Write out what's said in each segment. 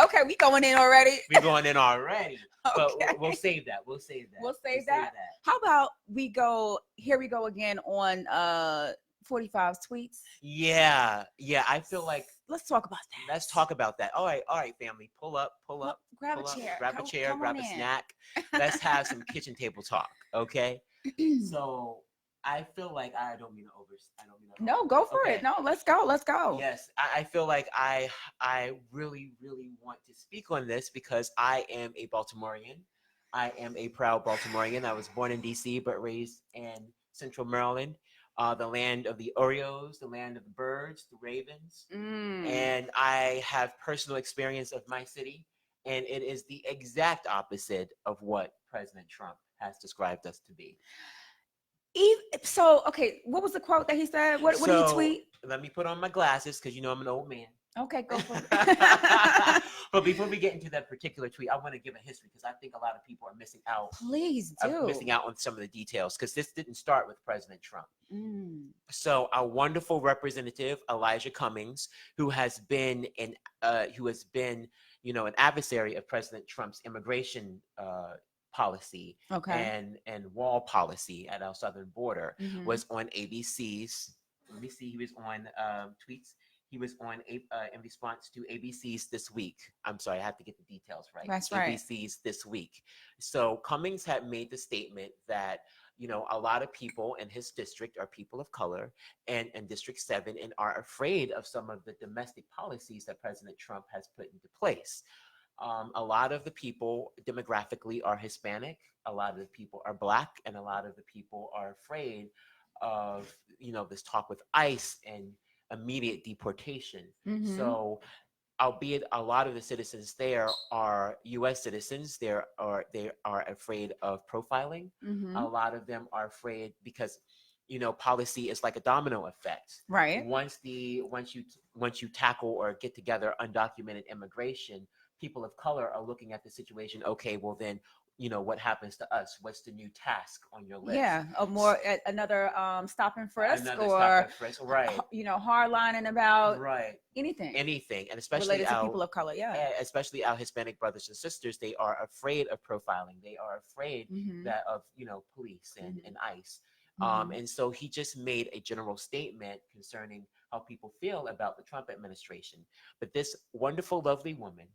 Okay, we going in already. We're going in already. But Okay. we'll save that. We'll save that. We'll save that. How about we go? Here we go again on 45's tweets. Yeah. I feel like Let's talk about that. let's talk about that. All right, family. Pull up, Grab a pull up, chair. grab a chair, Come grab on a in. snack. Let's have some kitchen table talk, okay? So I feel like I don't mean to No, go for okay. it. No, let's go. Let's go. Yes, I feel like I really want to speak on this because I am a Baltimorean. I am a proud Baltimorean. I was born in D.C. but raised in Central Maryland, the land of the Oreos, the land of the birds, the ravens, and I have personal experience of my city, and it is the exact opposite of what President Trump has described us to be. So, okay, what was the quote that he said? What did he tweet? Let me put on my glasses because I'm an old man. Okay, go for it. But before we get into that particular tweet, I want to give a history because I think a lot of people are missing out. Please do. Missing out on some of the details because this didn't start with President Trump. So our wonderful representative Elijah Cummings, who has been an adversary of President Trump's immigration policy and wall policy at our southern border, was on ABC's. Let me see. He was on tweets. He was on in response to ABC's This Week. I'm sorry, I have to get the details right. That's right. ABC's This Week. So Cummings had made the statement that a lot of people in his district are people of color and District 7 and are afraid of some of the domestic policies that President Trump has put into place. A lot of the people demographically are Hispanic, a lot of the people are Black, and a lot of the people are afraid of this talk with ICE and immediate deportation. So albeit a lot of the citizens there are U.S. citizens, they are afraid of profiling. A lot of them are afraid because policy is like a domino effect. Right. Once you tackle or get together undocumented immigration, people of color are looking at the situation. Okay, well then, what happens to us? What's the new task on your list? Yeah, another stop and frisk, right? Hard lining about anything, and especially related to people of color. Yeah, especially our Hispanic brothers and sisters. They are afraid of profiling. They are afraid that of police and ICE. And so he just made a general statement concerning how people feel about the Trump administration. But this wonderful, lovely woman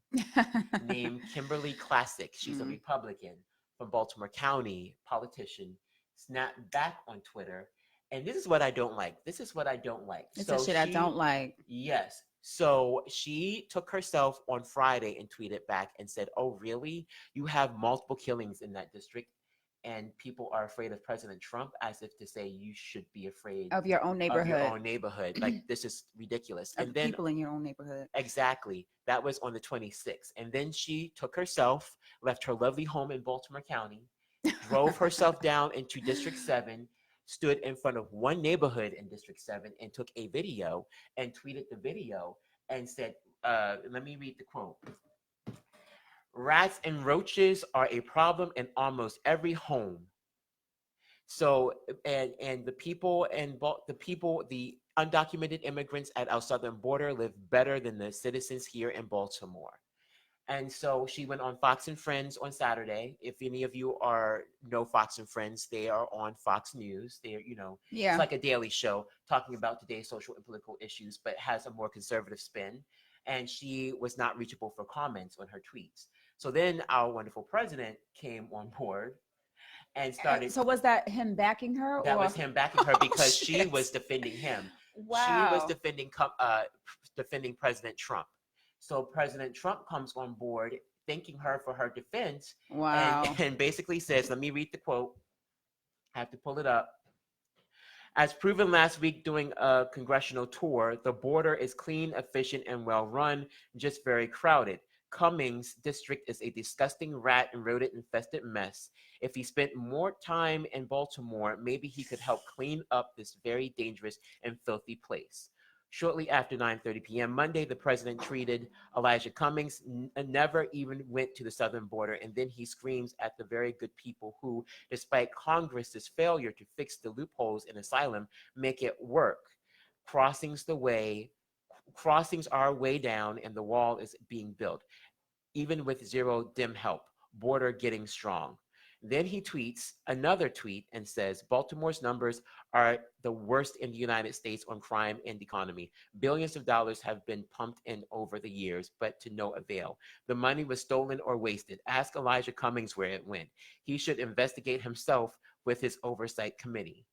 named Kimberly Classic, she's a Republican from Baltimore County, politician, snapped back on Twitter. And this is what I don't like. This is what I don't like. It's the shit I don't like. Yes. So she took herself on Friday and tweeted back and said, "Oh, really? You have multiple killings in that district? And people are afraid of President Trump," as if to say you should be afraid of your own neighborhood. Like, this is ridiculous. And then people in your own neighborhood. Exactly. That was on the 26th. And then she took herself, left her lovely home in Baltimore County, drove herself down into District 7, stood in front of one neighborhood in District 7 and took a video and tweeted the video and said, let me read the quote. "Rats and roaches are a problem in almost every home." So, and the undocumented immigrants at our southern border live better than the citizens here in Baltimore. And so she went on Fox and Friends on Saturday. If any of you know Fox and Friends, they are on Fox News. They're, it's like a daily show talking about today's social and political issues, but has a more conservative spin. And she was not reachable for comments on her tweets. So then our wonderful president came on board and started. So was that him backing her? That was him backing her because she was defending him. Wow. She was defending President Trump. So President Trump comes on board thanking her for her defense. Wow. And basically says, let me read the quote. I have to pull it up. "As proven last week during a congressional tour, the border is clean, efficient, and well run, just very crowded. Cummings' district is a disgusting rat and rodent infested mess. If he spent more time in Baltimore, maybe he could help clean up this very dangerous and filthy place." Shortly after 9:30 p.m. Monday, the president treated Elijah Cummings, never even went to the southern border, and then he screams at the very good people who, despite Congress's failure to fix the loopholes in asylum, make it work. Crossings the way Crossings are way down and the wall is being built, even with zero dim help. Border getting strong. Then he tweets another tweet and says, Baltimore's numbers are the worst in the United States on crime and economy. Billions of dollars have been pumped in over the years, but to no avail. The money was stolen or wasted. Ask Elijah Cummings where it went. He should investigate himself with his oversight committee.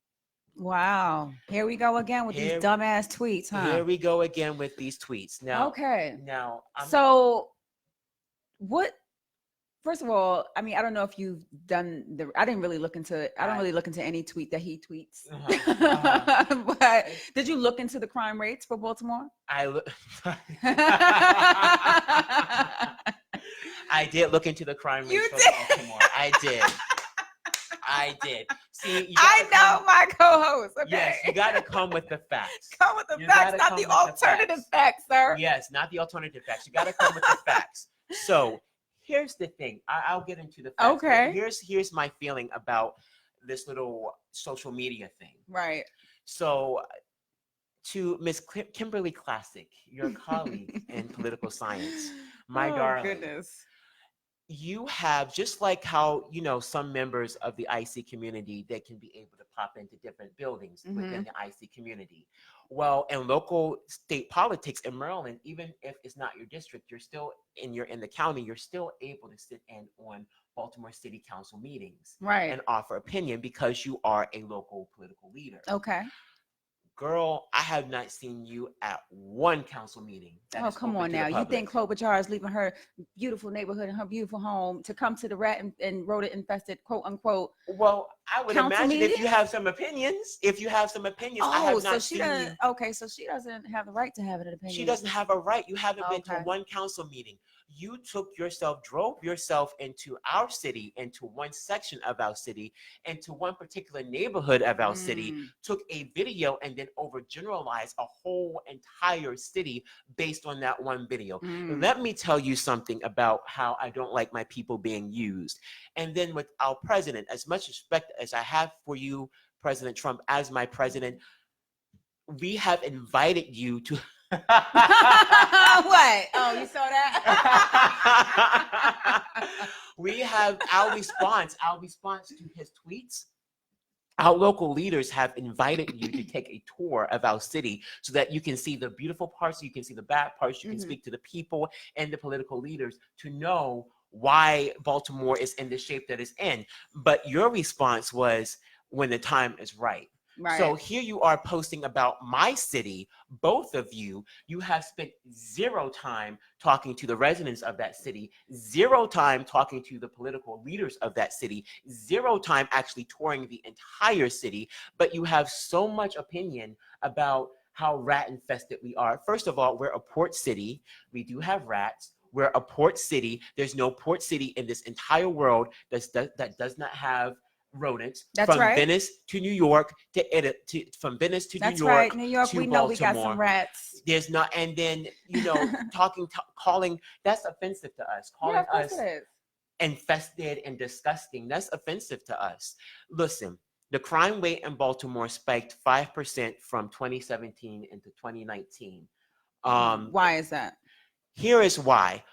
Wow. Here we go again with these Here, dumbass tweets, huh? here we go again with these tweets. Now, Okay. now, So what, first of all, I mean, I don't know if you've done I didn't really look into it. I don't really look into any tweet that he tweets. But did you look into the crime rates for Baltimore? I did look into the crime rates for Baltimore. I did. See, I know my co-host. Okay. Yes, you got to come with the facts. Come with the facts, not the alternative facts, sir. Yes, not the alternative facts. You got to come with the facts. So here's the thing. I'll get into the facts. Okay. Here's my feeling about this little social media thing. Right. So to Miss Kimberly Classic, your colleague in political science, my darling. Goodness. You have, just like how, some members of the IC community, they can be able to pop into different buildings within the IC community. Well, in local state politics in Maryland, even if it's not your district, you're in the county, you're still able to sit in on Baltimore City Council meetings, right, and offer opinion because you are a local political leader. Okay. Girl, I have not seen you at one council meeting. Oh, come on now. You think Chloe Bajar is leaving her beautiful neighborhood and her beautiful home to come to the rat and rodent infested, quote unquote? Well, I would imagine meeting? If you have some opinions, I have not seen you. Okay, so she doesn't have the right to have an opinion. She doesn't have a right. You haven't been to one council meeting. You drove yourself into our city, into one section of our city, into one particular neighborhood of our city, took a video and then overgeneralized a whole entire city based on that one video. Let me tell you something about how I don't like my people being used. And then with our president, as much respect as I have for you, President Trump, as my president, we have invited you to what? Oh, you saw that? We have our response to his tweets. Our local leaders have invited you to take a tour of our city so that you can see the beautiful parts, you can see the bad parts, you can speak to the people and the political leaders to know why Baltimore is in the shape that it's in. But your response was, when the time is right. Right. So here you are posting about my city, both of you. You have spent zero time talking to the residents of that city, zero time talking to the political leaders of that city, zero time actually touring the entire city, but you have so much opinion about how rat infested we are. First of all, we're a port city. We do have rats. We're a port city. There's no port city in this entire world that does not have rodents. That's from right. Venice to New York from Venice to That's New York. Right. New York, to we know Baltimore. We got some rats. There's not, and then calling, that's offensive to us. Calling us infested and disgusting. That's offensive to us. Listen, the crime rate in Baltimore spiked 5% from 2017 into 2019. Why is that? Here is why.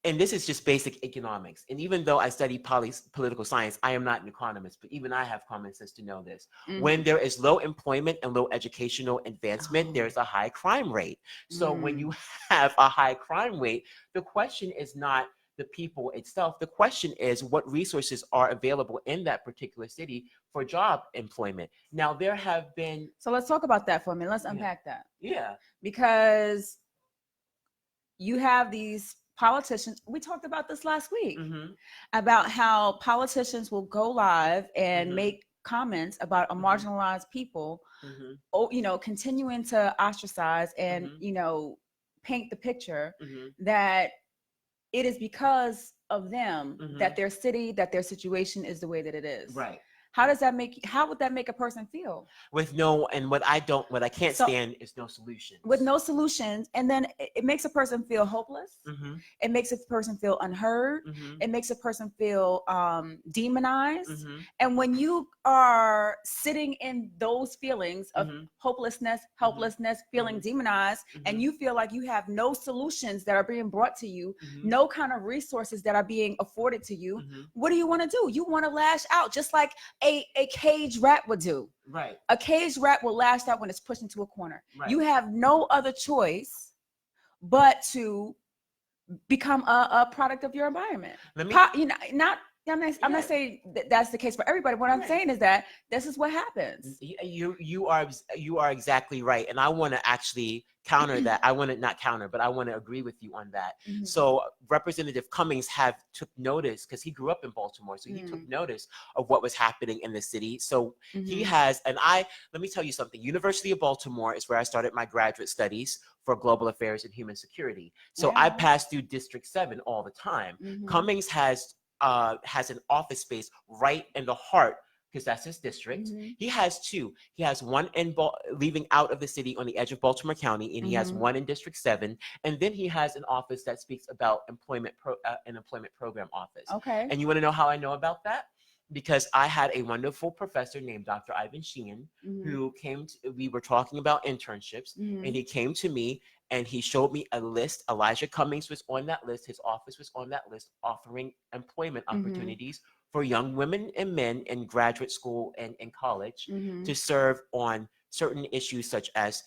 And this is just basic economics. And even though I study political science, I am not an economist, but even I have common sense to know this. When there is low employment and low educational advancement, there's a high crime rate. So when you have a high crime rate, the question is not the people itself. The question is what resources are available in that particular city for job employment. Now, there have been... So let's talk about that for a minute. Let's unpack that. Yeah. Because you have these politicians, we talked about this last week, about how politicians will go live and make comments about a marginalized people, continuing to ostracize and, paint the picture that it is because of them that their city, that their situation is the way that it is. Right. how would that make a person feel? With no, and what I can't stand is no solutions. With no solutions, and then it makes a person feel hopeless. It makes a person feel unheard. It makes a person feel demonized. And when you are sitting in those feelings of hopelessness, helplessness, feeling demonized, and you feel like you have no solutions that are being brought to you, no kind of resources that are being afforded to you, what do you want to do? You want to lash out, just like a caged rat would do. Right. A caged rat will lash out when it's pushed into a corner. Right. You have no other choice but to become a product of your environment. I'm not saying that's the case for everybody. What I'm saying is that this is what happens. You are exactly right, and I want to actually counter that. I want to agree with you on that. So Representative Cummings took notice, because he grew up in Baltimore, so he took notice of what was happening in the city. So he has, and let me tell you something. University of Baltimore is where I started my graduate studies for global affairs and human security. So I pass through District 7 all the time. Cummings has an office space right in the heart, because that's his district. He has two. He has one leaving out of the city on the edge of Baltimore County, and he has one in District 7. And then he has an office that speaks about an employment program office. Okay. And you want to know how I know about that? Because I had a wonderful professor named Dr. Ivan Sheehan, who we were talking about internships, and he came to me and he showed me a list. Elijah Cummings was on that list. His office was on that list, offering employment opportunities for young women and men in graduate school and in college to serve on certain issues such as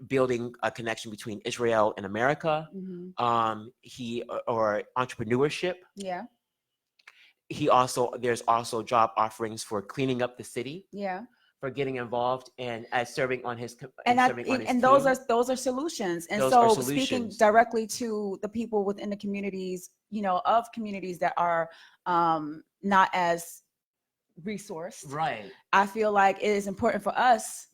building a connection between Israel and America, or entrepreneurship. Yeah. There's also job offerings for cleaning up the city. Yeah. For getting involved and as serving on his those are solutions. And so speaking directly to the people within the communities, of communities that are not as resourced. Right. I feel like it is important for us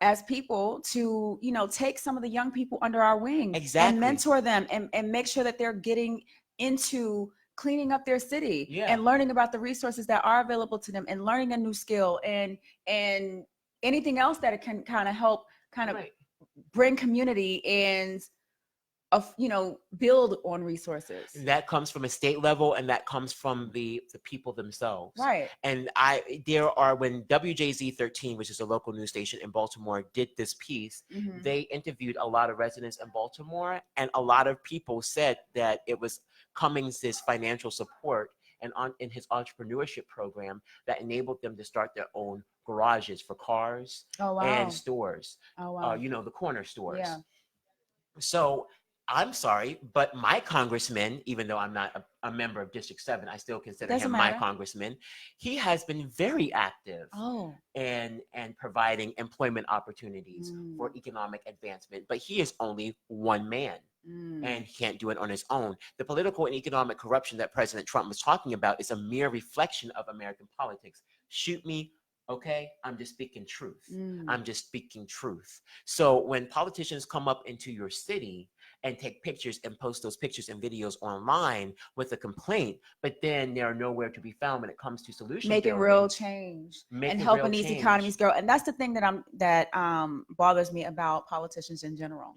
as people to, take some of the young people under our wing and mentor them and make sure that they're getting into cleaning up their city and learning about the resources that are available to them and learning a new skill and anything else that it can kind of help bring community and build on resources. That comes from a state level, and that comes from the people themselves. Right. And when WJZ 13, which is a local news station in Baltimore, did this piece, they interviewed a lot of residents in Baltimore, and a lot of people said that it was Cummings' financial support and in his entrepreneurship program that enabled them to start their own garages for cars and stores. The corner stores. Yeah. So I'm sorry, but my congressman, even though I'm not a member of District 7, I still consider him my congressman. He has been very active in providing employment opportunities for economic advancement, but he is only one man. And he can't do it on his own. The political and economic corruption that President Trump was talking about is a mere reflection of American politics. Shoot me, okay? I'm just speaking truth. I'm just speaking truth. So when politicians come up into your city and take pictures and post those pictures and videos online with a complaint, but then they're nowhere to be found when it comes to solutions. Making real change and helping these economies grow. And that's the thing that bothers me about politicians in general.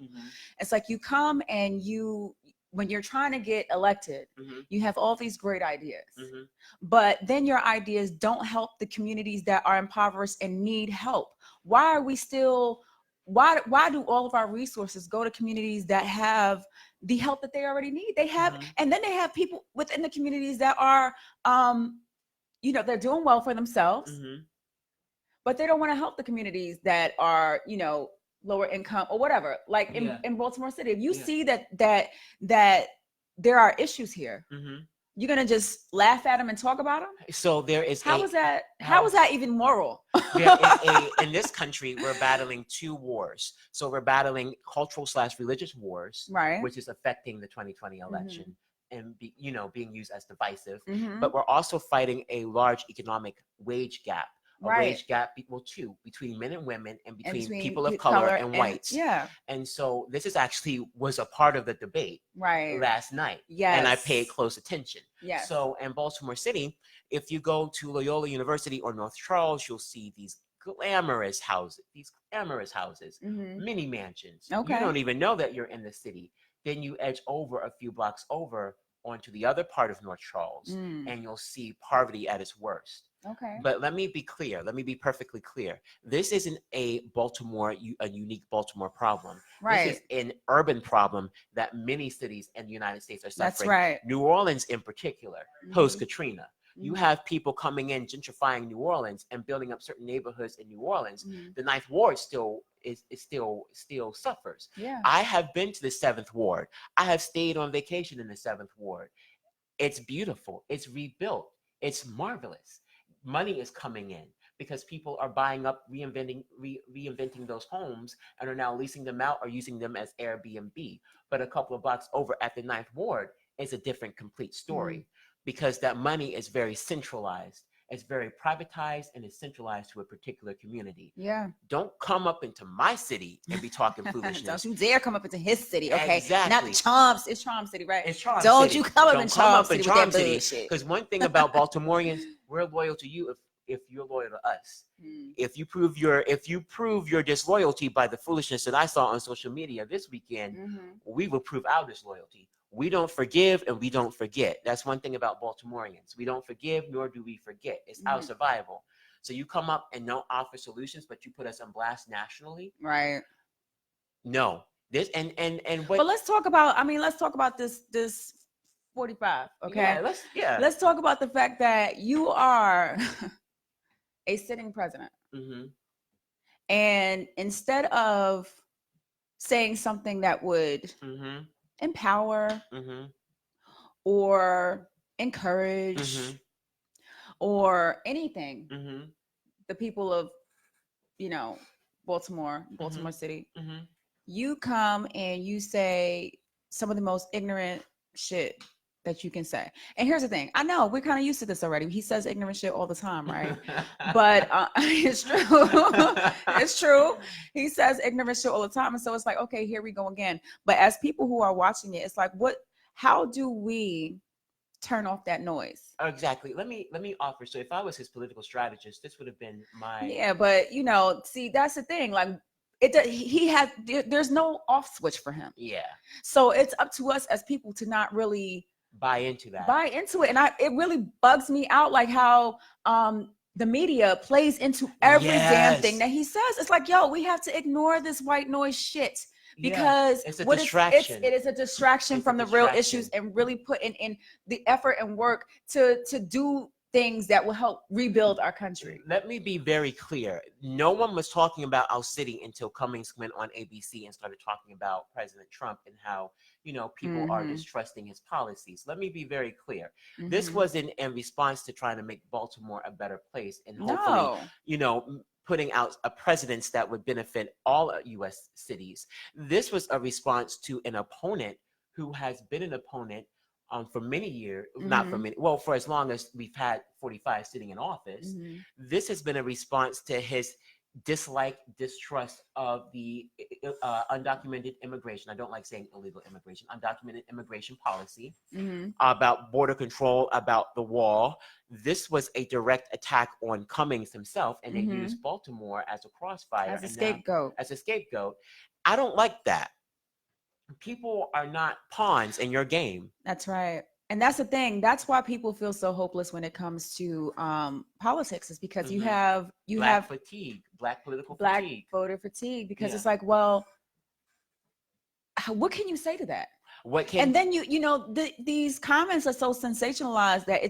It's like you come and when you're trying to get elected, you have all these great ideas, but then your ideas don't help the communities that are impoverished and need help. Why do all of our resources go to communities that have the help that they already need? They have, and then they have people within the communities that are, they're doing well for themselves, but they don't want to help the communities that are, lower income or whatever. Like in Baltimore City, if you see that there are issues here, you're gonna just laugh at them and talk about them. So there is. How is that even moral? In this country, we're battling two wars. So we're battling cultural/religious wars, right, which is affecting the 2020 election and being used as divisive. But we're also fighting a large economic wage gap a Right. wage gap, well, two, between men and women, and between between people of color color and whites. Yeah. And so this is actually was a part of the debate Right. last night. Yes. And I paid close attention. Yes. So in Baltimore City, if you go to Loyola University or North Charles, you'll see these glamorous houses, mini mansions. Okay. You don't even know that you're in the city. Then you edge over a few blocks over onto the other part of North Charles, and you'll see poverty at its worst. Okay. But let me be clear. Let me be perfectly clear. This isn't a unique Baltimore problem. Right. This is an urban problem that many cities in the United States are suffering. That's right. New Orleans in particular, post Katrina. You have people coming in, gentrifying New Orleans and building up certain neighborhoods in New Orleans. The Ninth Ward still suffers. Yeah. I have been to the Seventh Ward. I have stayed on vacation in the Seventh Ward. It's beautiful. It's rebuilt. It's marvelous. Money is coming in because people are buying up, reinventing those homes and are now leasing them out or using them as Airbnb. But a couple of blocks over at the Ninth Ward is a different, complete story because that money is very centralized. It's very privatized and is centralized to a particular community. Yeah. Don't come up into my city and be talking foolishness. Don't you dare come up into his city, okay? Exactly. Not Charm. It's Charm City, right? It's Charm Don't City. you come up Don't in come Charm up City in with Charm that City. bullshit. Because one thing about Baltimoreans, we're loyal to you if you're loyal to us. If you prove your disloyalty by the foolishness that I saw on social media this weekend, we will prove our disloyalty. We don't forgive and we don't forget. That's one thing about Baltimoreans. We don't forgive, nor do we forget. It's our survival. So you come up and don't offer solutions, but you put us on blast nationally. Right. No. This and what. But let's talk about this 45. Okay. Let's talk about the fact that you are a sitting president. And instead of saying something that would empower or encourage or anything, the people of, Baltimore City, you come and you say some of the most ignorant shit that you can say. And here's the thing. I know we're kind of used to this already. He says ignorant shit all the time, right? But it's true. It's true. He says ignorant shit all the time. And so it's like, okay, here we go again. But as people who are watching it, it's like, how do we turn off that noise? Exactly. Let me offer. So if I was his political strategist, this would have been my. Yeah, but see, that's the thing. Like, there's no off switch for him. Yeah. So it's up to us as people to not really buy into it. And it really bugs me out, like how the media plays into every damn thing that he says. It's like, yo, we have to ignore this white noise shit because it's a distraction. It is a distraction from the real issues, and really put in the effort and work to do things that will help rebuild our country. Let me be very clear. No one was talking about our city until Cummings went on ABC and started talking about President Trump and how, people are distrusting his policies. Let me be very clear. This wasn't in response to trying to make Baltimore a better place and hopefully, putting out a precedent that would benefit all U.S. cities. This was a response to an opponent who has been an opponent for many years, for as long as we've had 45 sitting in office. This has been a response to his distrust of the undocumented immigration. I don't like saying illegal immigration, undocumented immigration policy, about border control, about the wall. This was a direct attack on Cummings himself, and they used Baltimore as a crossfire. As a scapegoat. I don't like that. People are not pawns in your game. That's right. And that's the thing. That's why people feel so hopeless when it comes to politics, is because you have black political black fatigue, voter fatigue, because it's like, well, what can you say to that? And then these comments are so sensationalized that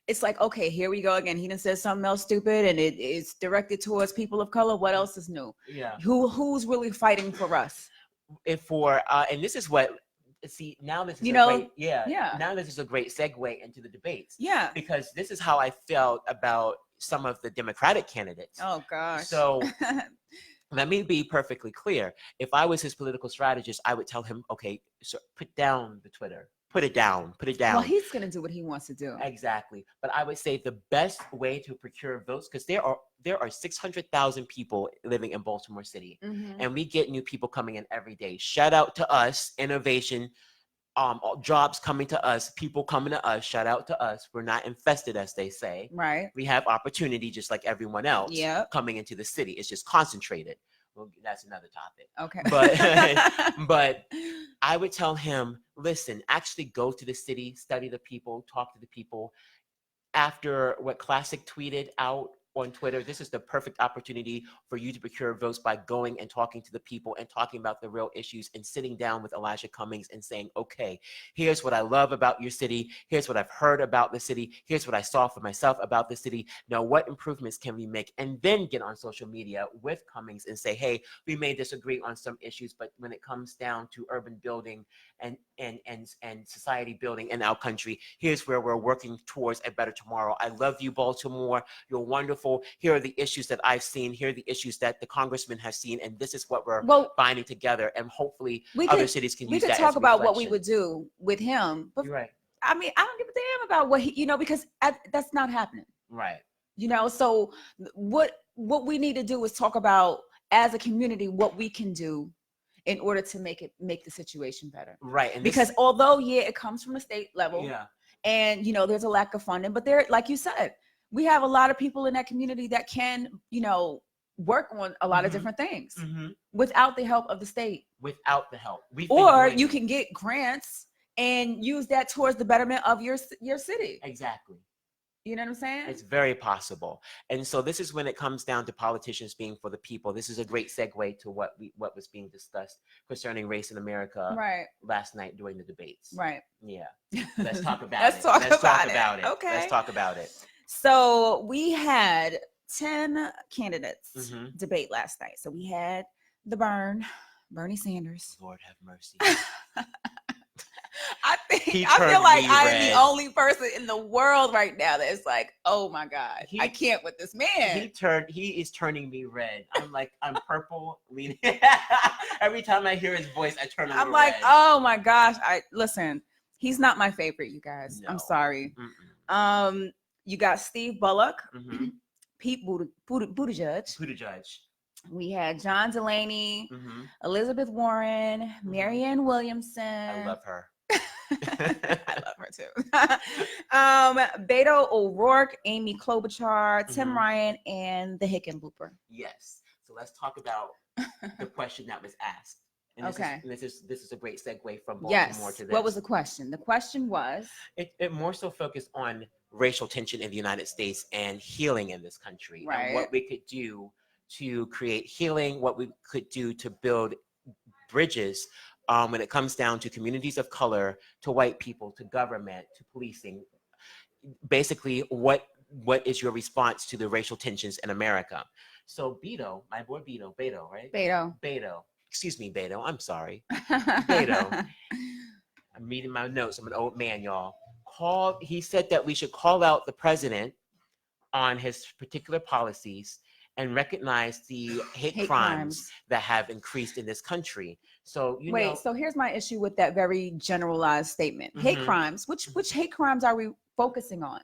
it's like, okay, here we go again. He done said something else stupid, and it's directed towards people of color. What else is new? Yeah. Who's really fighting for us? And this is what. See, now this is now this is a great segue into the debates. Yeah. Because this is how I felt about some of the Democratic candidates. Oh gosh. So let me be perfectly clear. If I was his political strategist, I would tell him, okay, so put down the Twitter, put it down. Well, he's going to do what he wants to do. Exactly. But I would say the best way to procure votes, because there are 600,000 people living in Baltimore City, and we get new people coming in every day. Shout out to us, innovation, jobs coming to us, people coming to us. Shout out to us. We're not infested, as they say. Right. We have opportunity just like everyone else coming into the city. It's just concentrated. Well, that's another topic. Okay. But I would tell him, listen, actually go to the city, study the people, talk to the people. After what Classic tweeted out on Twitter, this is the perfect opportunity for you to procure votes by going and talking to the people and talking about the real issues and sitting down with Elijah Cummings and saying, okay, here's what I love about your city. Here's what I've heard about the city. Here's what I saw for myself about the city. Now, what improvements can we make? And then get on social media with Cummings and say, hey, we may disagree on some issues, but when it comes down to urban building and society building in our country, here's where we're working towards a better tomorrow. I love you, Baltimore. You're wonderful. Here are the issues that I've seen. Here are the issues that the congressman has seen. And this is what we're binding together. And hopefully other cities can use that. We could talk about what we would do with him. But you're right. I mean, I don't give a damn about what he, because that's not happening. Right. So what we need to do is talk about, as a community, what we can do in order to make the situation better. Right. And because although, it comes from a state level. Yeah. And, there's a lack of funding, but there, like you said, we have a lot of people in that community that can, work on a lot of different things without the help of the state. Without the help. Or you can get grants and use that towards the betterment of your city. Exactly. You know what I'm saying? It's very possible. And so this is when it comes down to politicians being for the people. This is a great segue to what was being discussed concerning race in America last night during the debates. Right. Yeah. Let's talk about Let's it. Talk Let's about talk about it. Okay. Let's talk about it. So we had 10 candidates debate last night. So we had Bernie Sanders. Lord have mercy. I feel like I am the only person in the world right now that is like, oh my God, I can't with this man. He is turning me red. I'm purple. Every time I hear his voice, I turn. I'm like, red. Oh my gosh. Listen, he's not my favorite, you guys. No. I'm sorry. You got Steve Bullock, Pete Buttigieg. We had John Delaney, Elizabeth Warren, Marianne Williamson. I love her. I love her too. Beto O'Rourke, Amy Klobuchar, Tim Ryan, and the Hickenlooper. Yes. So let's talk about the question that was asked. And this is a great segue from Baltimore to this. What was the question? The question was? It more so focused on racial tension in the United States and healing in this country. Right. And what we could do to create healing, what we could do to build bridges when it comes down to communities of color, to white people, to government, to policing. Basically, what is your response to the racial tensions in America? So Beto, my boy Beto, right? Beto. Excuse me, Beto. I'm sorry. Beto. I'm reading my notes. I'm an old man, y'all. He said that we should call out the president on his particular policies and recognize the hate crimes that have increased in this country. So so here's my issue with that very generalized statement. Hate crimes. Which hate crimes are we focusing on?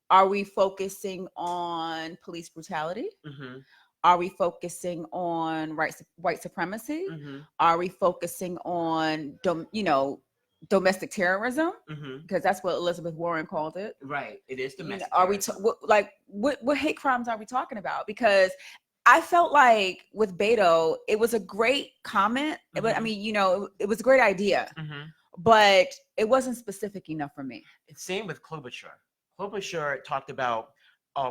Are we focusing on police brutality? Are we focusing on white supremacy? Are we focusing on domestic terrorism? Because that's what Elizabeth Warren called it. Right. It is domestic. Are we what hate crimes are we talking about? Because I felt like with Beto, it was a great comment. But I mean, it was a great idea, but it wasn't specific enough for me. It's same with Klobuchar. Klobuchar talked about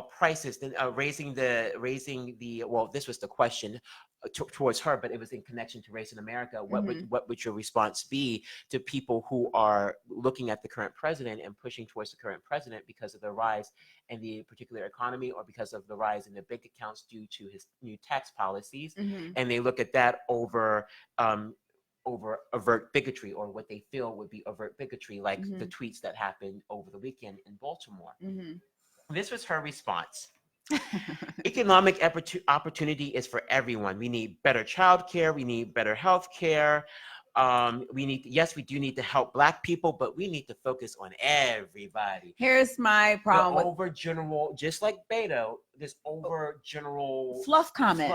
prices, then raising the well, this was the question towards her, but it was in connection to race in America. What would your response be to people who are looking at the current president and pushing towards the current president because of the rise in the particular economy or because of the rise in the bank accounts due to his new tax policies, and they look at that over overt bigotry, or what they feel would be overt bigotry, like the tweets that happened over the weekend in Baltimore. This was her response. Economic opportunity is for everyone. We need better childcare. We need better health care. we do need to help Black people, but we need to focus on everybody. Here's my problem with overgeneral, just like Beto, this overgeneral fluff comment.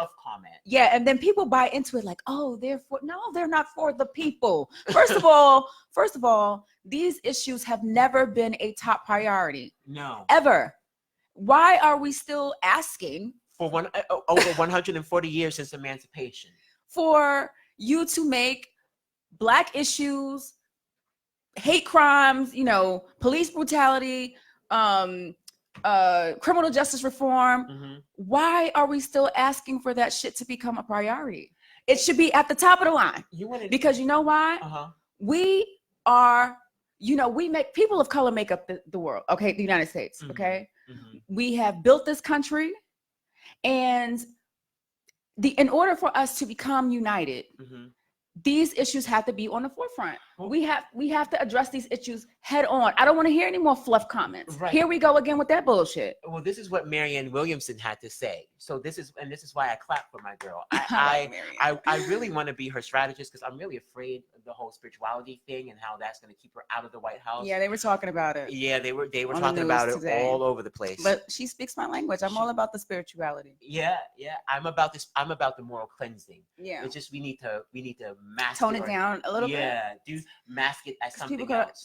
Yeah, and then people buy into it like, oh, they're not for the people. First of all, these issues have never been a top priority. No. Ever. Why are we still asking for over 140 years since emancipation for you to make Black issues, hate crimes, police brutality, criminal justice reform? Mm-hmm. Why are we still asking for that shit to become a priority? It should be at the top of the line. Because you know why? We are, people of color make up the world, okay? The United States, okay? Mm-hmm. We have built this country, and in order for us to become united, these issues have to be on the forefront. We have to address these issues head on. I don't want to hear any more fluff comments. Right. Here we go again with that bullshit. Well, this is what Marianne Williamson had to say. So this is why I clap for my girl. I really want to be her strategist because I'm really afraid of the whole spirituality thing and how that's going to keep her out of the White House. Yeah, they were talking about it. Yeah, they were talking about it today. All over the place. But she speaks my language. I'm all about the spirituality. Yeah. I'm about this. I'm about the moral cleansing. Yeah. It's just we need to mask tone it down a little bit. Yeah, mask it as something else.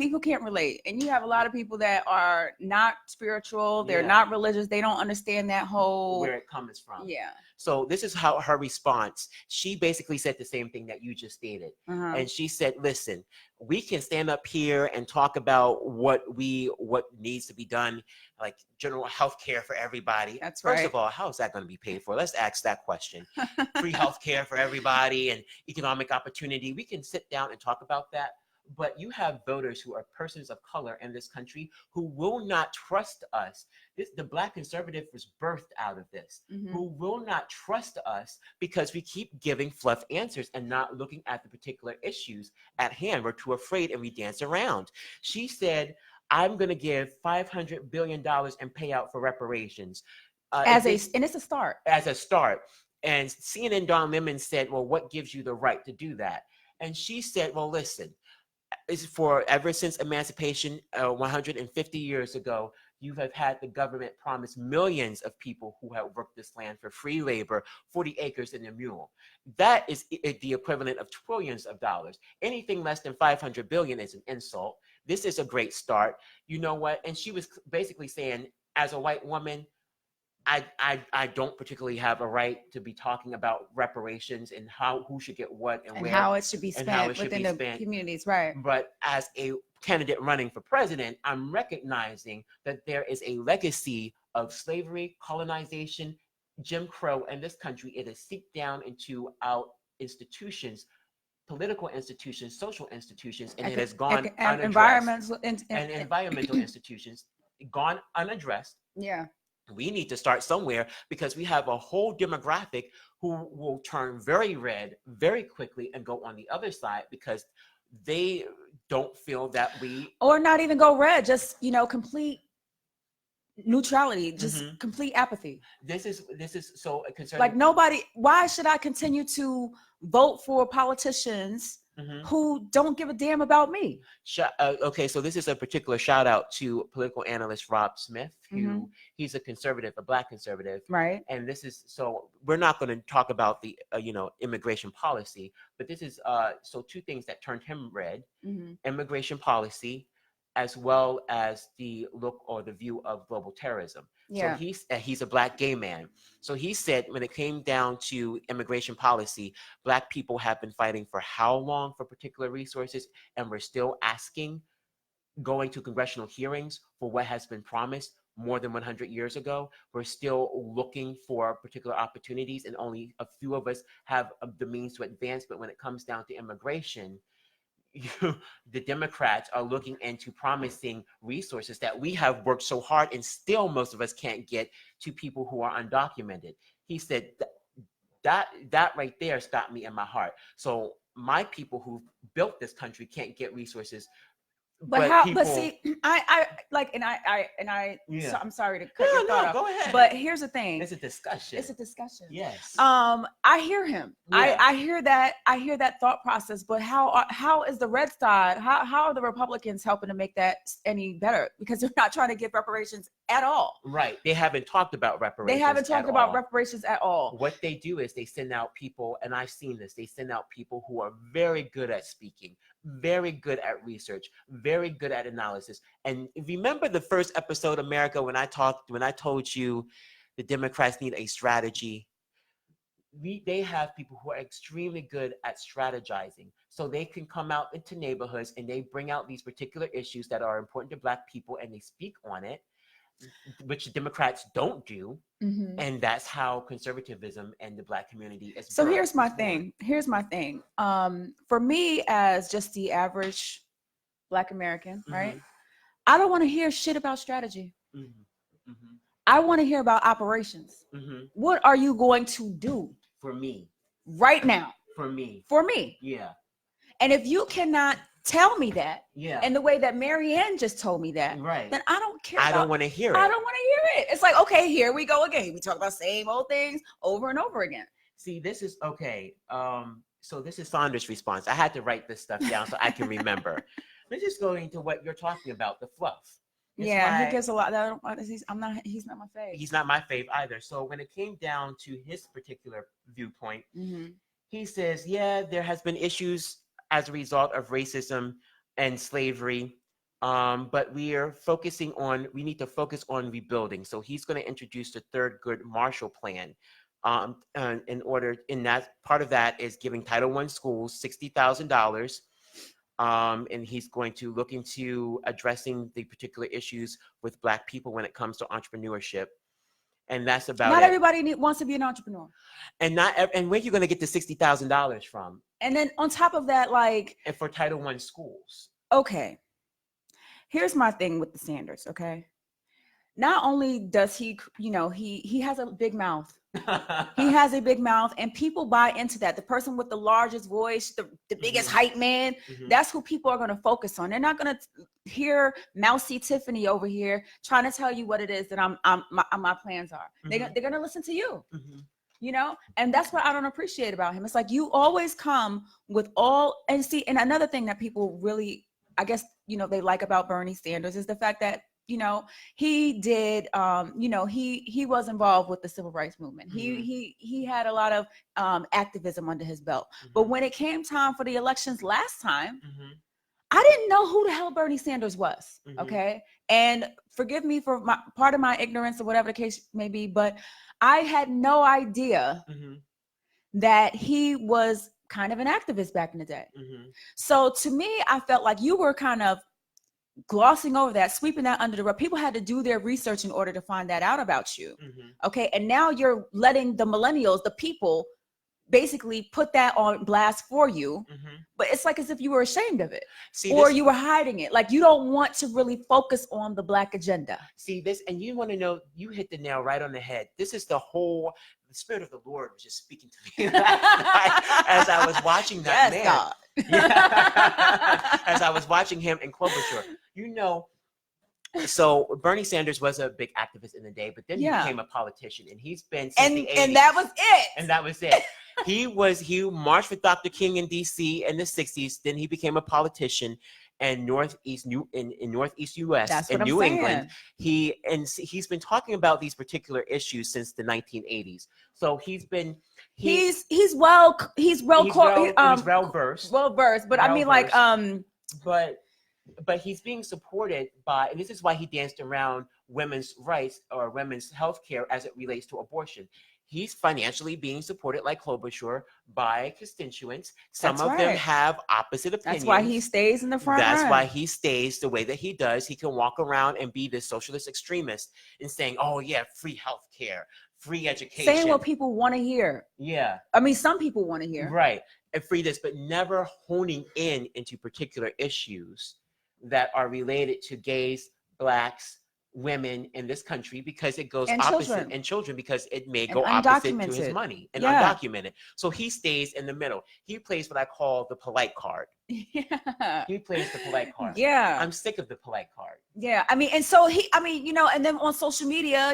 People can't relate, and you have a lot of people that are not spiritual. They're not religious. They don't understand that whole where it comes from. Yeah. So this is how her response. She basically said the same thing that you just stated, and she said, "Listen, we can stand up here and talk about what needs to be done, like general health care for everybody. That's right. First of all, how is that going to be paid for? Let's ask that question. Free health care for everybody and economic opportunity. We can sit down and talk about that. But you have voters who are persons of color in this country who will not trust us. The Black conservative was birthed out of this, who will not trust us because we keep giving fluff answers and not looking at the particular issues at hand. We're too afraid and we dance around." She said, "I'm going to give $500 billion in payout for reparations." And it's a start. As a start. And CNN Don Lemon said, "Well, what gives you the right to do that?" And she said, "Well, listen, it's for ever since emancipation 150 years ago, you have had the government promise millions of people who have worked this land for free labor, 40 acres and a mule. That is the equivalent of trillions of dollars. Anything less than 500 billion is an insult. This is a great start. You know what?" And she was basically saying, as a white woman, I don't particularly have a right to be talking about reparations and who should get what and where, how it should be spent within the communities, right? But as a candidate running for president, I'm recognizing that there is a legacy of slavery, colonization, Jim Crow in this country. It has seeped down into our institutions, political institutions, social institutions, and it has gone unaddressed. Environmental institutions gone unaddressed. Yeah. We need to start somewhere because we have a whole demographic who will turn very red very quickly and go on the other side because they don't feel that or not even go red, just complete neutrality, just complete apathy. This is so concerning. Like why should I continue to vote for politicians who don't give a damn about me? Okay, so this is a particular shout out to political analyst Rob Smith, who he's a Black conservative, right? And this is so we're not going to talk about the immigration policy, but this is so two things that turned him red: immigration policy, as well as the look or the view of global terrorism. Yeah. So he's a Black gay man. So he said when it came down to immigration policy, Black people have been fighting for how long for particular resources, and we're still asking, going to congressional hearings for what has been promised more than 100 years ago. We're still looking for particular opportunities, and only a few of us have the means to advance. But when it comes down to immigration, the Democrats are looking into promising resources that we have worked so hard and still most of us can't get to people who are undocumented. He said that right there stopped me in my heart. So my people who built this country can't get resources But how? But see, I like, and Yeah. So I'm sorry to cut your thought off. Go ahead. But here's the thing. It's a discussion. It's a discussion. Yes. I hear him. Yeah. I hear that. I hear that thought process. But how is the red side? How are the Republicans helping to make that any better? Because they're not trying to give reparations at all. Right. They haven't talked about reparations. They haven't talked about reparations at all. What they do is they send out people, and I've seen this. They send out people who are very good at speaking, very good at research, very good at analysis. And remember the first episode, America, when I told you the Democrats need a strategy. They have people who are extremely good at strategizing, so they can come out into neighborhoods and they bring out these particular issues that are important to Black people and they speak on it, which the Democrats don't do. Mm-hmm. And that's how conservatism and the Black community is. So here's my thing. For me, as just the average Black American, right? I don't want to hear shit about strategy. I want to hear about operations. What are you going to do for me right now? For me. Yeah. And if you cannot tell me that, and the way that Marianne just told me that, right, then I don't care. I don't want to hear it. I don't want to hear it. It's like, okay, here we go again. We talk about same old things over and over again. See, this is okay. So this is Saunders' response. I had to write this stuff down so I can remember. Let's just go into what you're talking about, the fluff. He gets a lot. He's not my fave. He's not my fave either. So when it came down to his particular viewpoint, he says, there has been issues as a result of racism and slavery, but we need to focus on rebuilding. So he's going to introduce the third good Marshall Plan. In that part of that is giving Title I schools $60,000. And he's going to look into addressing the particular issues with Black people when it comes to entrepreneurship. And that's about not everybody wants to be an entrepreneur. And where are you going to get the $60,000 from? And then on top of that, and for Title I schools. Okay. Here's my thing with the Sanders, okay? Not only does he has a big mouth. He has a big mouth and people buy into that. The person with the largest voice, the biggest hype man, that's who people are going to focus on. They're not going to hear Mousy Tiffany over here trying to tell you what it is that my plans are. They're going to listen to you, and that's what I don't appreciate about him. It's like you always come with and another thing that people really, I guess, they like about Bernie Sanders is the fact that he did, he was involved with the civil rights movement. He had a lot of activism under his belt. But when it came time for the elections last time, I didn't know who the hell Bernie Sanders was. Okay. And forgive me for part of my ignorance or whatever the case may be, but I had no idea that he was kind of an activist back in the day. So to me, I felt like you were kind of glossing over that, sweeping that under the rug. People had to do their research in order to find that out about you. Okay. And now you're letting the millennials, the people, basically put that on blast for you. But it's like as if you were ashamed of it. You were hiding it. Like you don't want to really focus on the Black agenda. See this, and you want to know, you hit the nail right on the head. This is the Spirit of the Lord was just speaking to me as I was watching that man. God. As I was watching him in Klobuchar. So Bernie Sanders was a big activist in the day, but then he became a politician, and he's been since the 80s. And that was it. And that was it. He marched with Dr. King in DC in the 60s. Then he became a politician in Northeast US, in New England. He's been talking about these particular issues since the 1980s. So he's well versed. But I mean, like, but he's being supported by, and this is why he danced around women's rights or women's health care as it relates to abortion. He's financially being supported, like Klobuchar, by constituents. Some of them have opposite opinions. That's why he stays in the front. That's why he stays the way that he does. He can walk around and be this socialist extremist and saying, "Oh yeah, free health care, free education," saying what people want to hear. Yeah, I mean, some people want to hear, right, and free this, but never honing into particular issues that are related to gays, Blacks, women in this country because it goes And opposite, children. and children because it may And go opposite to his undocumented. money, and Yeah. undocumented. So he stays in the middle. He plays what I call the polite card. Yeah. He plays the polite card. Yeah. I'm sick of the polite card. Yeah. I mean, and so and then on social media,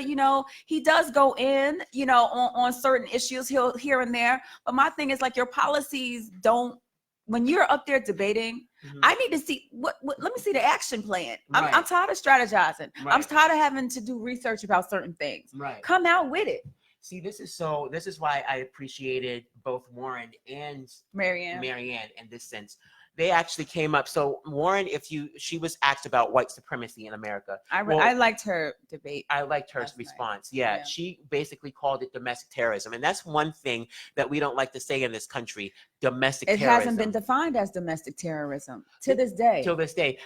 he does go in, on certain issues here and there. But my thing is, like, your policies don't, when you're up there debating, I need to see what let me see the action plan. Right. I'm tired of strategizing. Right. I'm tired of having to do research about certain things. Right. Come out with it. See, this is why I appreciated both Warren and Marianne in this sense. They actually came up. So Warren, she was asked about white supremacy in America. I liked her debate. I liked her response. Yeah, she basically called it domestic terrorism. And that's one thing that we don't like to say in this country, domestic terrorism. It hasn't been defined as domestic terrorism to this day. Till this day.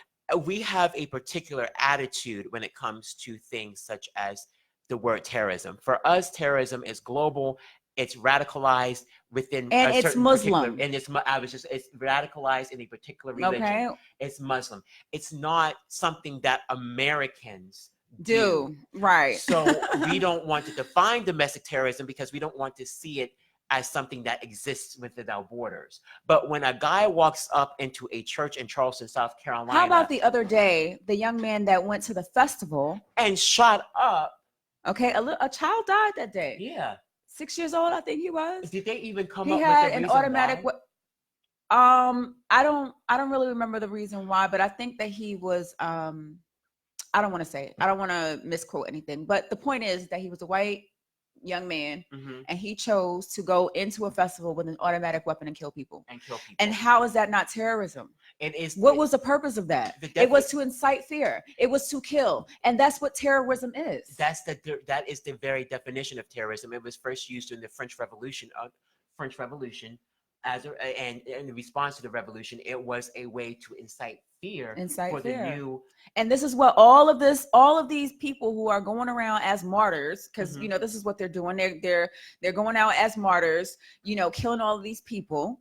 We have a particular attitude when it comes to things such as the word terrorism. For us, terrorism is global. It's radicalized within and it's Muslim. And it's radicalized in a particular religion. Okay. It's Muslim. It's not something that Americans do. Right. So we don't want to define domestic terrorism because we don't want to see it as something that exists within our borders. But when a guy walks up into a church in Charleston, South Carolina. How about the other day, the young man that went to the festival and shot up? Okay, a child died that day. Yeah. 6 years old, I think he was. Did they even come up with an automatic? I don't really remember the reason why, but I think that he was. I don't want to say it. I don't want to misquote anything. But the point is that he was a white young man, and he chose to go into a festival with an automatic weapon and kill people. And how is that not terrorism? What was the purpose of that? It was to incite fear. It was to kill, and that's what terrorism is. That is the very definition of terrorism. It was first used in the French Revolution. And in response to the revolution, it was a way to incite fear. The new. And this is what all of these people who are going around as martyrs, because this is what they're doing. They're going out as martyrs, killing all of these people.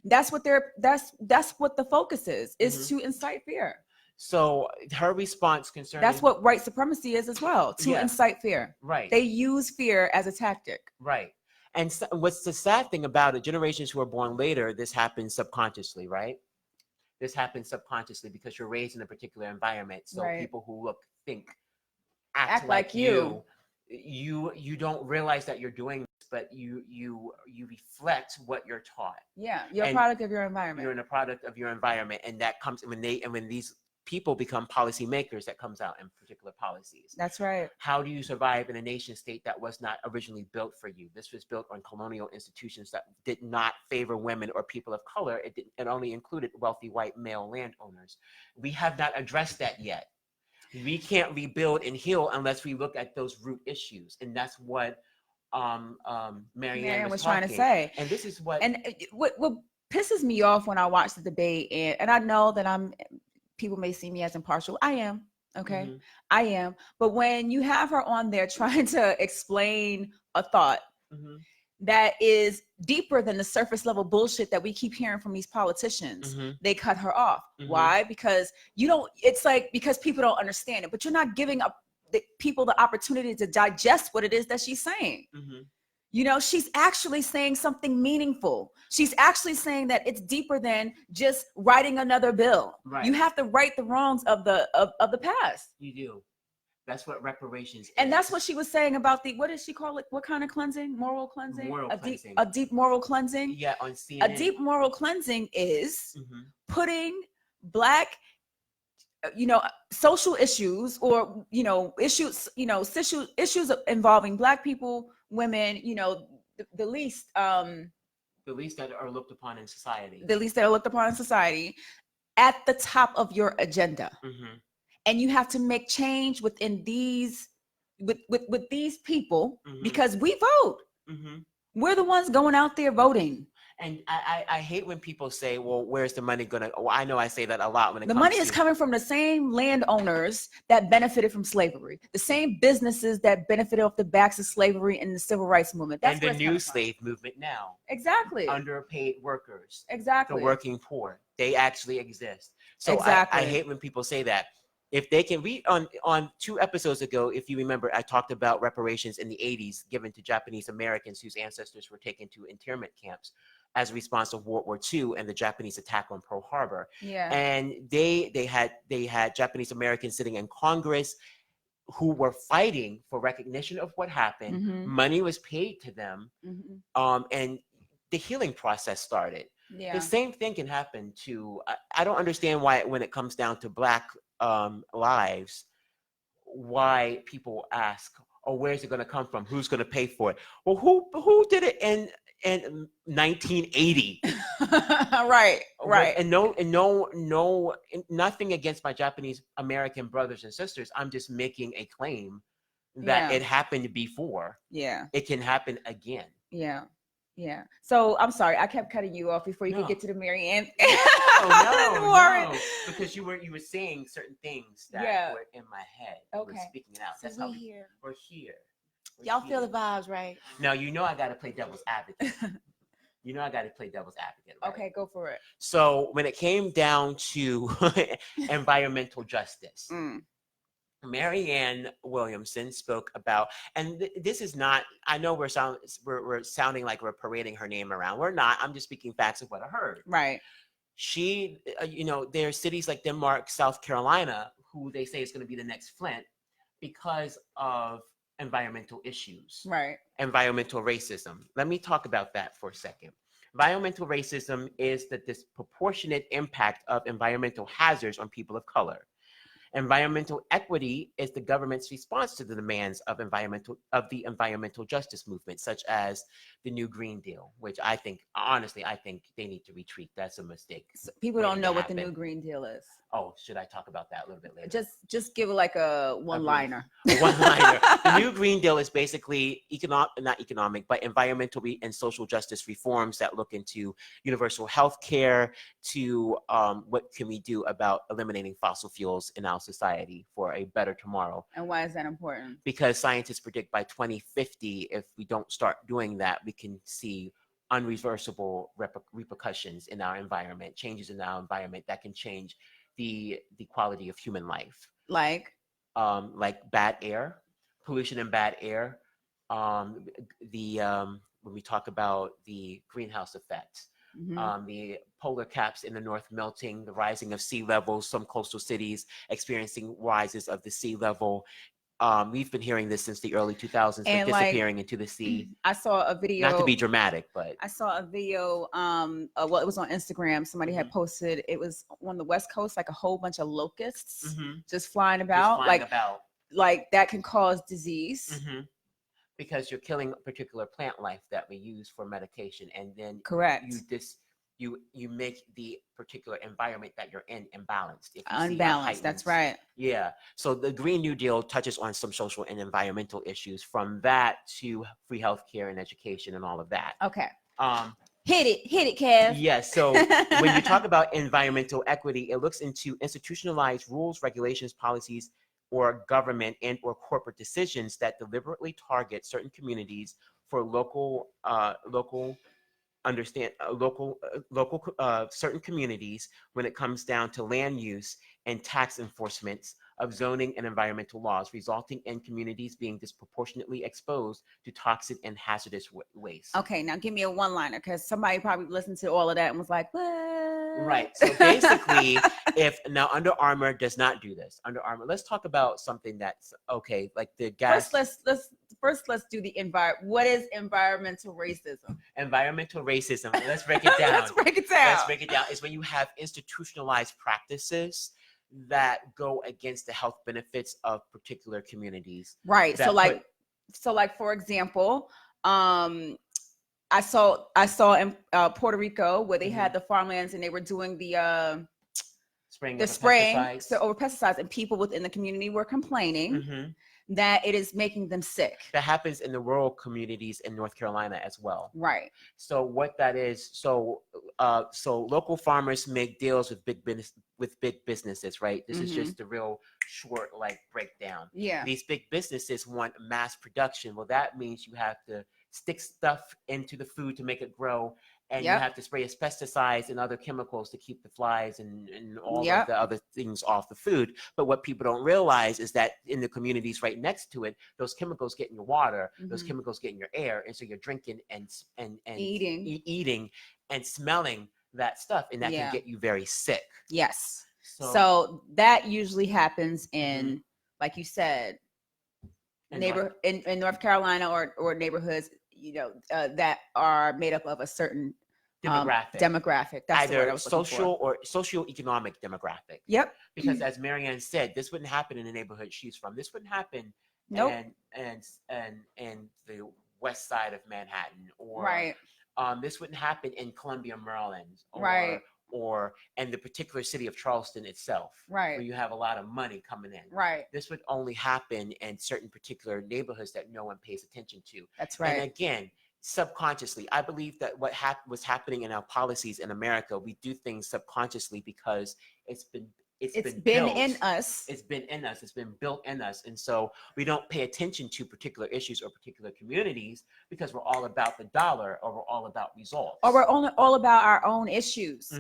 That's what the focus is to incite fear. So her response concerning that's what white supremacy is as well, to incite fear. Right. They use fear as a tactic. Right. And so what's the sad thing about it, generations who are born later, this happens subconsciously, right? This happens subconsciously because you're raised in a particular environment. So people who look, think, act like you don't realize that you're doing this, but you reflect what you're taught. Yeah, you're a product of your environment. You're a product of your environment, and that comes when these people become policymakers, that comes out in particular policies. That's right. How do you survive in a nation state that was not originally built for you? This was built on colonial institutions that did not favor women or people of color. It only included wealthy white male landowners. We have not addressed that yet. We can't rebuild and heal unless we look at those root issues, and that's what Marianne was trying to say. And this is what pisses me off when I watch the debate, and I know that people may see me as impartial. I am. Okay. I am. But when you have her on there trying to explain a thought that is deeper than the surface level bullshit that we keep hearing from these politicians, they cut her off. Why? Because because people don't understand it, but you're not giving the people the opportunity to digest what it is that she's saying. She's actually saying something meaningful. She's actually saying that it's deeper than just writing another bill. Right. You have to right the wrongs of the past. You do. That's what reparations is. And that's what she was saying about what did she call it? What kind of cleansing? Moral cleansing? Cleansing. A deep moral cleansing? Yeah, on CNN. A deep moral cleansing is putting Black social issues or issues involving Black people, women, the least that are looked upon in society. The least that are looked upon in society at the top of your agenda. And you have to make change within these with these people because we vote. We're the ones going out there voting. And I hate when people say, well, where's the money going to... Well, I know I say that a lot when it comes to... The money is coming from the same landowners that benefited from slavery, the same businesses that benefited off the backs of slavery and the civil rights movement. That's and the new slave movement now. Exactly. Underpaid workers. Exactly. The working poor. They actually exist. So exactly. I hate when people say that. If they can read on 2 episodes ago, if you remember, I talked about reparations in the 80s given to Japanese Americans whose ancestors were taken to internment camps as a response to World War II and the Japanese attack on Pearl Harbor. Yeah. And they had Japanese Americans sitting in Congress who were fighting for recognition of what happened. Mm-hmm. Money was paid to them, Mm-hmm. and the healing process started. Yeah. The same thing can happen to. I don't understand why, when it comes down to Black lives, why people ask, "Oh, where's it going to come from? Who's going to pay for it?" Well, who did it in 1980? Right. And nothing against my Japanese American brothers and sisters. I'm just making a claim that it happened before. Yeah. It can happen again. Yeah. Yeah. So I'm sorry, I kept cutting you off before you could get to the Mary Ann. No, because you were saying certain things that were in my head. Okay. We're speaking it out. So That's how we're here. Y'all feel the vibes, right? Now you know I got to play devil's advocate. Right? Okay, go for it. So when it came down to environmental justice, Mary Ann Williamson spoke about, and this is not, I know we're sounding like we're parading her name around. We're not. I'm just speaking facts of what I heard. Right. She, there are cities like Denmark, South Carolina, who they say is going to be the next Flint because of environmental issues. Right. Environmental racism. Let me talk about that for a second. Environmental racism is the disproportionate impact of environmental hazards on people of color. Environmental equity is the government's response to the demands of the environmental justice movement, such as the new Green Deal, which I think they need to retreat. That's a mistake. So people don't know what the new Green Deal is. Oh, should I talk about that a little bit later? Just give it like a one-liner. The new Green Deal is basically not economic, but environmental and social justice reforms that look into universal health care, to what can we do about eliminating fossil fuels in our society for a better tomorrow. And why is that important? Because scientists predict by 2050, if we don't start doing that, we can see unreversible repercussions in our environment, changes in our environment that can change the quality of human life. Like bad air, pollution and bad air. When we talk about the greenhouse effect, the polar caps in the north melting, the rising of sea levels, some coastal cities experiencing rises of the sea level. We've been hearing this since the early 2000s, but disappearing into the sea. I saw a video. Not to be dramatic, but I saw a video. Well, it was on Instagram. Somebody had posted. It was on the West Coast, like a whole bunch of locusts just flying about. Like that can cause disease. Because you're killing a particular plant life that we use for medication, and then correct. You make the particular environment that you're in imbalanced. Unbalanced. That's right. Yeah. So the Green New Deal touches on some social and environmental issues, from that to free healthcare and education and all of that. Okay. Hit it, Kev. Yes. So when you talk about environmental equity, it looks into institutionalized rules, regulations, policies, or government and or corporate decisions that deliberately target certain communities for certain communities when it comes down to land use and tax enforcements of zoning and environmental laws, resulting in communities being disproportionately exposed to toxic and hazardous waste. Okay, now give me a one-liner, because somebody probably listened to all of that and was like, what? Right. So basically, now Under Armour does not do this. Under Armour, let's talk about something that's okay, like the gas. First let's do the what is environmental racism? Environmental racism. Let's break it down. Let's break it down. Is when you have institutionalized practices that go against the health benefits of particular communities. Right. So like for example, I saw in Puerto Rico where they had the farmlands and they were doing the spraying over pesticides, and people within the community were complaining that it is making them sick. That happens in the rural communities in North Carolina as well. Right. So what that is, so local farmers make deals with big businesses, right? This is just the real short breakdown. Yeah. These big businesses want mass production. Well, that means you have to stick stuff into the food to make it grow, and you have to spray pesticides and other chemicals to keep the flies and all of the other things off the food. But what people don't realize is that in the communities right next to it, those chemicals get in your water, those chemicals get in your air, and so you're drinking and eating and smelling that stuff, and that can get you very sick. Yes. So that usually happens in, like you said, in North Carolina or neighborhoods, that are made up of a certain demographic. That's either social or socioeconomic demographic. Yep. Because as Marianne said, this wouldn't happen in the neighborhood she's from. This wouldn't happen and the west side of Manhattan, or this wouldn't happen in Columbia, Maryland, or in the particular city of Charleston itself, where you have a lot of money coming in. This would only happen in certain particular neighborhoods that no one pays attention to. That's right. And again, subconsciously, I believe that what was happening in our policies in America, we do things subconsciously because it's been in us. It's been in us. It's been built in us. And so we don't pay attention to particular issues or particular communities because we're all about the dollar, or we're all about results, or we're all about our own issues.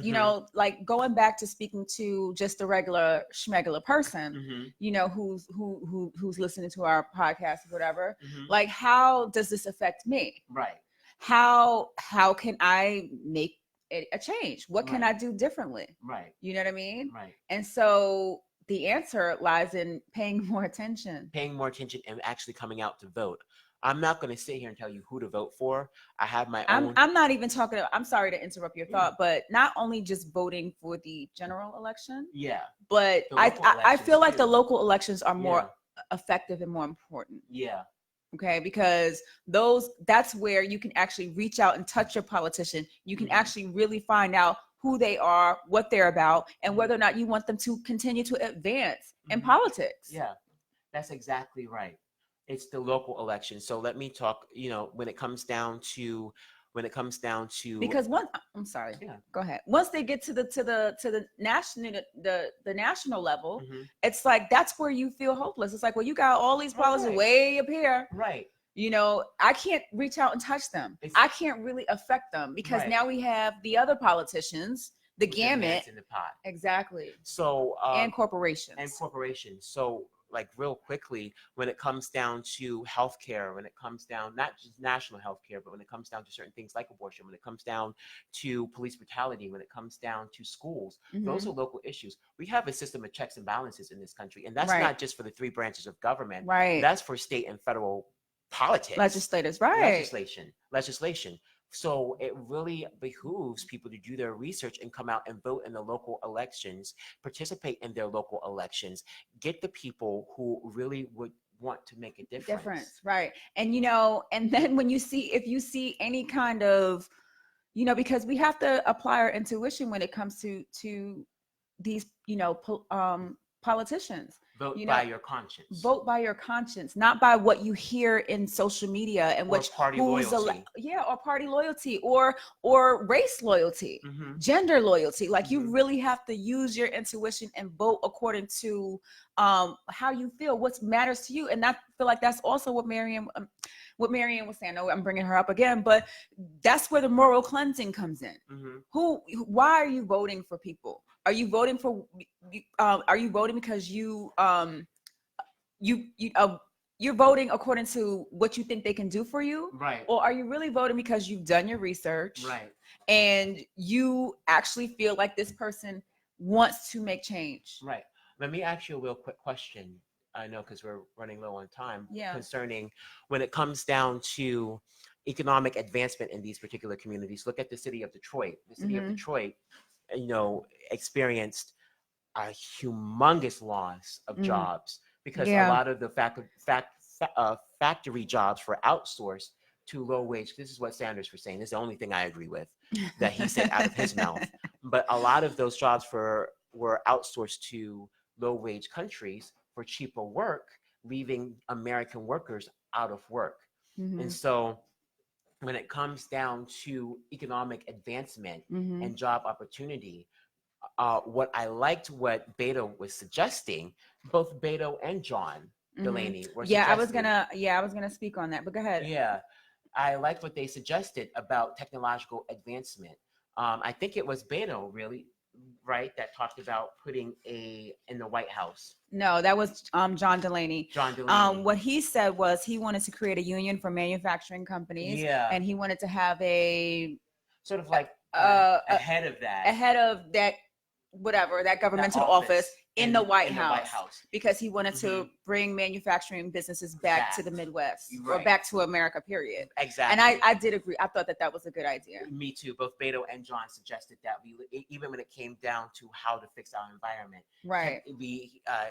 Like going back to speaking to just a regular schmegular person, who's listening to our podcast or whatever. Like, how does this affect me? Right. How can I make a change? What can I do differently? Right. You know what I mean? Right. And so the answer lies in paying more attention and actually coming out to vote. I'm not going to sit here and tell you who to vote for. I have my own. I'm not even talking about, I'm sorry to interrupt your thought, but not only just voting for the general election. Yeah. But I feel like the local elections are more effective and more important. Yeah. Okay, because that's where you can actually reach out and touch your politician. You can actually really find out who they are, what they're about, and whether or not you want them to continue to advance in politics. Yeah, that's exactly right. It's the local election. So let me talk, when it comes down to because I'm sorry. Yeah. Go ahead. Once they get to the national level, it's like that's where you feel hopeless. It's like, well, you got all these policies way up here. Right. I can't reach out and touch them. I can't really affect them because now we have the other politicians, the gamut in the pot. Exactly. So and corporations. So like real quickly, when it comes down to healthcare, when it comes down, not just national healthcare, but when it comes down to certain things like abortion, when it comes down to police brutality, when it comes down to schools, those are local issues. We have a system of checks and balances in this country. And that's not just for the three branches of government. Right. That's for state and federal politics. Legislators, right. Legislation. So it really behooves people to do their research and come out and vote in the local elections, participate in their local elections, get the people who really would want to make a difference. Right. And, and then if you see any kind of, because we have to apply our intuition when it comes to these, politicians. Vote by your conscience. Vote by your conscience, not by what you hear in social media and or party loyalty. Or party loyalty or race loyalty, gender loyalty. Like you really have to use your intuition and vote according to how you feel, what matters to you. And I feel like that's also what Marianne was saying. I know I'm bringing her up again, but that's where the moral cleansing comes in. Why are you voting for people? Are you voting because you're voting according to what you think they can do for you? Right. Or are you really voting because you've done your research? Right. And you actually feel like this person wants to make change? Right. Let me ask you a real quick question. I know because we're running low on time. Yeah. Concerning when it comes down to economic advancement in these particular communities. Look at the city of Detroit. The city of Detroit, experienced a humongous loss of jobs because a lot of the factory jobs were outsourced to low wage. This is what Sanders was saying. This is the only thing I agree with that he said out of his mouth. But a lot of those jobs were outsourced to low wage countries for cheaper work, leaving American workers out of work. And so when it comes down to economic advancement and job opportunity, what I liked what Beto was suggesting, both Beto and John Delaney were suggesting. I was gonna speak on that, but go ahead. Yeah. I liked what they suggested about technological advancement. I think it was Beto, really, right, that talked about putting in the White House. No, that was John Delaney. John Delaney. What he said was he wanted to create a union for manufacturing companies. Yeah. And he wanted to have a sort of like ahead of that whatever, that governmental office in the White House, because he wanted to bring manufacturing businesses back to the Midwest, or back to America, period. Exactly. And I did agree. I thought that was a good idea. Me too. Both Beto and John suggested that even when it came down to how to fix our environment, right?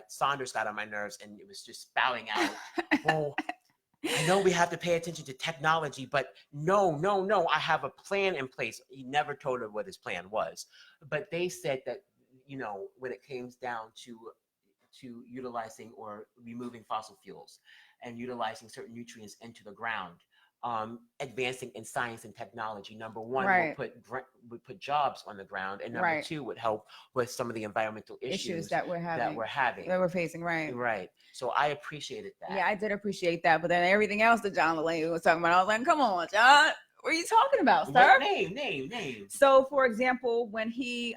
Saunders got on my nerves, and it was just spouting out, well, I know we have to pay attention to technology, but no, I have a plan in place. He never told her what his plan was, but they said that, when it came down to utilizing or removing fossil fuels and utilizing certain nutrients into the ground, advancing in science and technology, number one, would put jobs on the ground, and number two, would help with some of the environmental issues that we're facing. Right. So I appreciated that. Yeah, I did appreciate that. But then everything else that John Delaney was talking about, I was like, come on, John, what are you talking about, sir? Name. So, for example, when he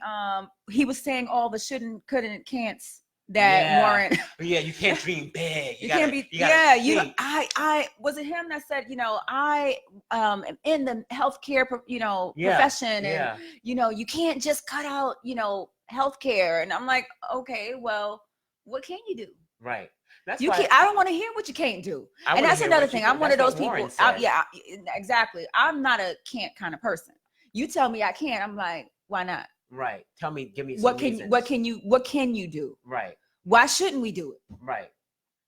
was saying all the shouldn't, couldn't, can'ts that weren't. Yeah, you can't dream big. You can't be. I was it him that said, I am in the healthcare, profession, and you can't just cut out, healthcare. And I'm like, okay, well, what can you do? Right. I don't want to hear what you can't do. And that's another thing. I'm one of those people. Exactly. I'm not a can't kind of person. You tell me I can't, I'm like, why not? Right. Give me some what can you do? Right. Why shouldn't we do it? Right.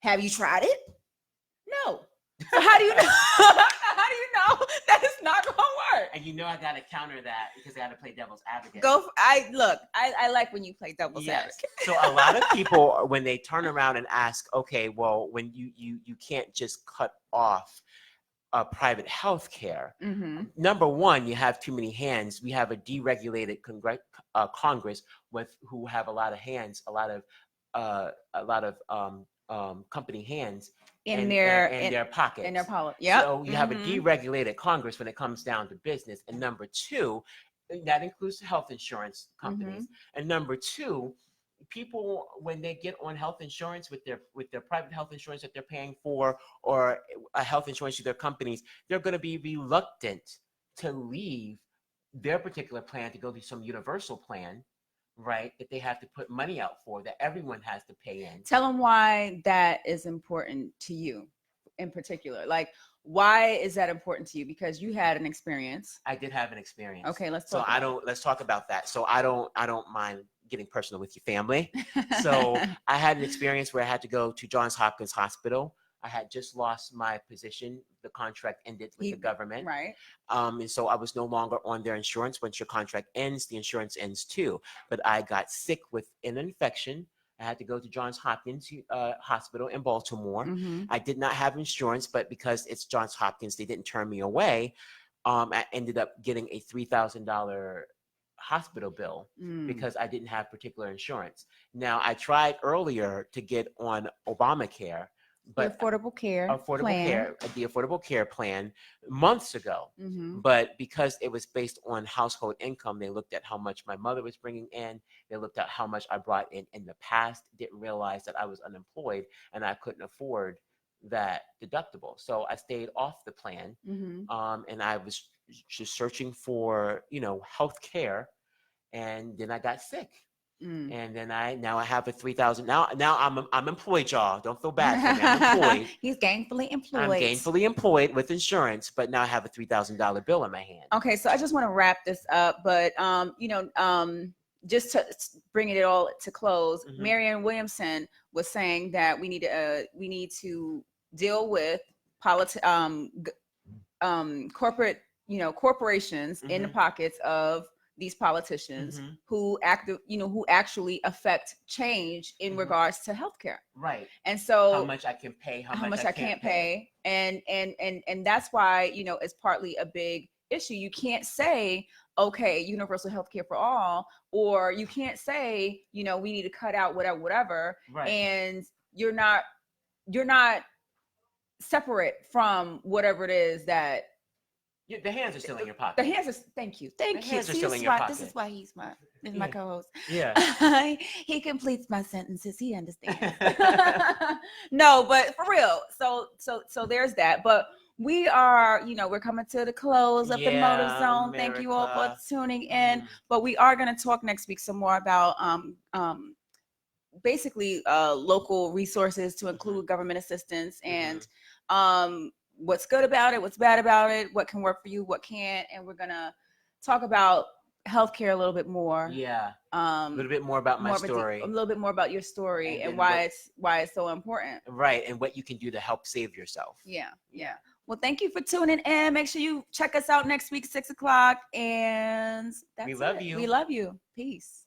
Have you tried it? No. So how do you know? How do you know that it's not going to work? And I got to counter that because I got to play devil's advocate. I like when you play devil's advocate. So a lot of people, when they turn around and ask, okay, well, when you can't just cut off private health care. Mm-hmm. Number one, you have too many hands. We have a deregulated Congress who have a lot of hands, a lot of company hands in their pockets. In their pockets. Yeah. So you have a deregulated Congress when it comes down to business. And number two, that includes health insurance companies. And number two, people, when they get on health insurance with their private health insurance that they're paying for, or a health insurance to their companies, they're going to be reluctant to leave their particular plan to go to some universal plan, right, that they have to put money out for, that everyone has to pay in. Tell them why that is important to you in particular. Like, why is that important to you? Because you had an experience. I did have an experience. Okay, let's talk about that. So I don't mind getting personal with your family. So I had an experience where I had to go to Johns Hopkins Hospital. I had just lost my position. The contract ended with the government. Right. And so I was no longer on their insurance. Once your contract ends, the insurance ends too. But I got sick with an infection. I had to go to Johns Hopkins Hospital in Baltimore. I did not have insurance, but because it's Johns Hopkins, they didn't turn me away. I ended up getting a $3,000 hospital bill because I didn't have particular insurance. Now, I tried earlier to get on Obamacare, but the Affordable Care Plan months ago. But because it was based on household income, they looked at how much my mother was bringing in. They looked at how much I brought in the past, didn't realize that I was unemployed and I couldn't afford that deductible. So I stayed off the plan. And I was just searching for, health care. And then I got sick. And then now I have a $3,000. Now I'm employed, y'all. Don't feel bad for me. I'm employed. He's gainfully employed. I'm gainfully employed with insurance, but now I have a $3,000 bill in my hand. Okay, so I just want to wrap this up, but just to bringing it all to close, Marianne Williamson was saying that we need to deal with corporate, corporations in the pockets of these politicians who actually affect change in regards to healthcare. Right. And so how much I can pay, how much I can't pay. And that's why, it's partly a big issue. You can't say, okay, universal healthcare for all, or you can't say, we need to cut out whatever. Right. And you're not separate from whatever it is that The hands are still in your pocket. The hands are. Thank you. The hands are still in your pocket. This is why he's my co-host. Yeah. He completes my sentences. He understands. No, but for real. So there's that. But we are, we're coming to the close of the Motive Zone. America. Thank you all for tuning in. But we are going to talk next week some more about basically local resources to include government assistance and what's good about it, what's bad about it, what can work for you, what can't, and we're gonna talk about healthcare a little bit more. Yeah. A little bit more about my story. A little bit more about your story and why it's so important. Right, and what you can do to help save yourself. Yeah. Well, thank you for tuning in. Make sure you check us out next week, 6 o'clock, and that's We love you. We love you. Peace.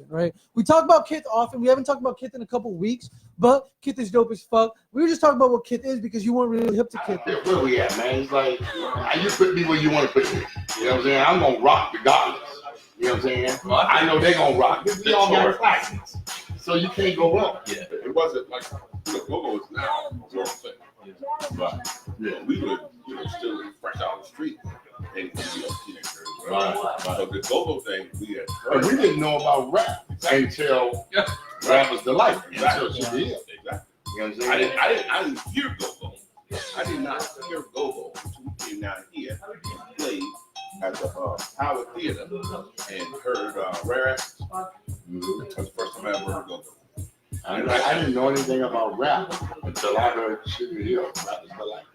Right? We talk about Kith often. We haven't talked about Kith in a couple weeks, but Kith is dope as fuck. We were just talking about what Kith is because you weren't really hip to Kith. Where we at, man? It's like, you put me where you want to put me. You know what I'm saying? I'm going to rock regardless. You know what I'm saying? Well, I know they're going to rock. We all got classes. So you can't go wrong. Yeah. It wasn't like the go-go is now. You know what I'm saying? But yeah, we were, still fresh out of the street. And teenagers. Right. So the go-go thing, we had heard. But we didn't know about rap until rap was the life. Until she did. Exactly. You know what I'm saying? I didn't hear go-go. I did not hear go-go until we came down here and played at the Howard Theater and heard Rare Acts. That's the first time I ever heard go-go. I didn't know anything about rap until I heard Sugar Hill. Rap is the life.